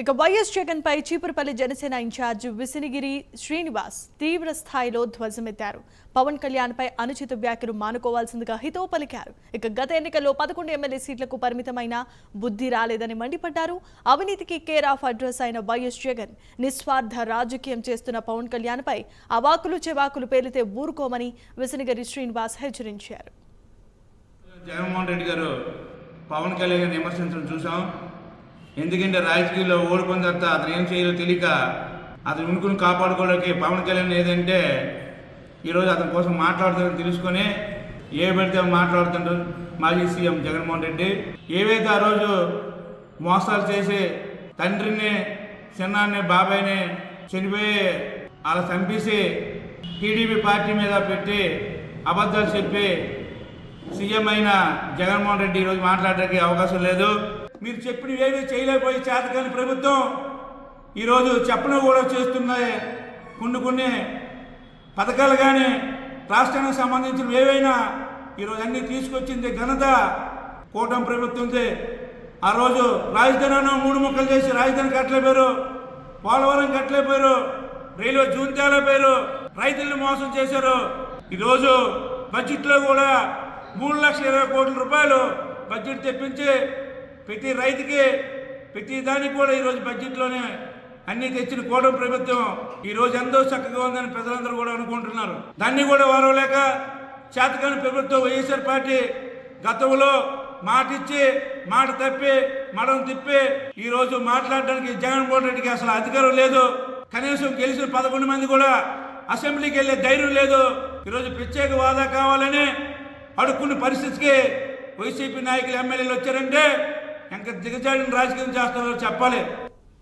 ఇక వైఎస్ జగన్ పై చీపురుపల్లి జనసేన ఇన్ఛార్జ్ విసినిగిరి శ్రీనివాస్ తీవ్ర స్థాయిలో ధ్వజమెత్తారు. పవన్ కళ్యాణ్ పై అనుచిత వ్యాఖ్యలు మానుకోవాల్సిందిగా హితవు పలికారు. ఇక గత ఎన్నికల్లో 11 ఎమ్మెల్యే సీట్లకు పరిమితమైన బుద్ధి రాలేదని మండిపడ్డారు. అవినీతికి కేర్ ఆఫ్ అడ్రస్ అయిన వైఎస్ జగన్ నిస్వార్థ రాజకీయం చేస్తున్న పవన్ కళ్యాణ్ పై అవాకులు చెవాకులు పేలితే ఊరుకోమని విసినిగిరి శ్రీనివాస్ హెచ్చరించారు. జగన్మోహన్ రెడ్డి గారు పవన్ కళ్యాణ్ విమర్శించడం చూసాం. ఎందుకంటే రాజకీయాల్లో ఓడిపోయిన తర్వాత అతను ఏం చేయాలో తెలియక అతను ఉనికిని కాపాడుకోవడానికి పవన్ కళ్యాణ్ ఏదంటే ఈరోజు అతని కోసం మాట్లాడుతారని తెలుసుకొని ఏ పెడితే మాట్లాడుతుంటారు మాజీ సీఎం జగన్మోహన్ రెడ్డి. ఏవైతే ఆ రోజు మోసాలు చేసి తండ్రిని చిన్నాన్ని బాబాయిని చనిపోయి అలా చంపేసి టీడీపీ పార్టీ మీద పెట్టి అబద్ధాలు చెప్పి సీఎం అయిన జగన్మోహన్ రెడ్డి ఈరోజు మాట్లాడడానికి అవకాశం లేదు. మీరు చెప్పినవి ఏమీ చేయలేకపోయి చేతకాని ప్రభుత్వం ఈరోజు చెప్పను కూడా చేస్తున్నాయి. కొన్ని పథకాలు కానీ రాష్ట్రానికి సంబంధించిన ఏవైనా ఈరోజు అన్నీ తీసుకొచ్చింది ఘనత కూటమి ప్రభుత్వంది. ఆ రోజు రాజధానిలో 3 ముక్కలు చేసి రాజధాని కట్టలేపోయారు, పోలవరం కట్టలేపోయారు, రైల్వే జూన్ తేలేపోయారు, రైతులను మోసం చేశారు. ఈరోజు బడ్జెట్లో కూడా 3,20,000 కోట్ల రూపాయలు బడ్జెట్ తెప్పించి ప్రతి రైతుకి ప్రతి దానికి కూడా ఈరోజు బడ్జెట్లోనే అన్ని తెచ్చిన కూటమి ప్రభుత్వం ఈరోజు ఎంతో చక్కగా ఉందని ప్రజలందరూ కూడా అనుకుంటున్నారు. దాన్ని కూడా వారవలేక చేతకాని ప్రభుత్వం వైఎస్ఆర్ పార్టీ గతంలో మాట ఇచ్చి మాట తప్పి మడం తిప్పి ఈరోజు మాట్లాడడానికి జగన్మోహన్ రెడ్డికి అసలు అధికారం లేదు. కనీసం గెలిచిన 11 మంది కూడా అసెంబ్లీకి వెళ్ళే ధైర్యం లేదు. ఈరోజు ప్రత్యేక హోదా కావాలని అడుక్కున్న పరిస్థితికి వైసీపీ నాయకులు ఎమ్మెల్యేలు వచ్చారంటే ఇంకా దిగజాడిన రాజకీయం చేస్తున్నారో చెప్పాలి.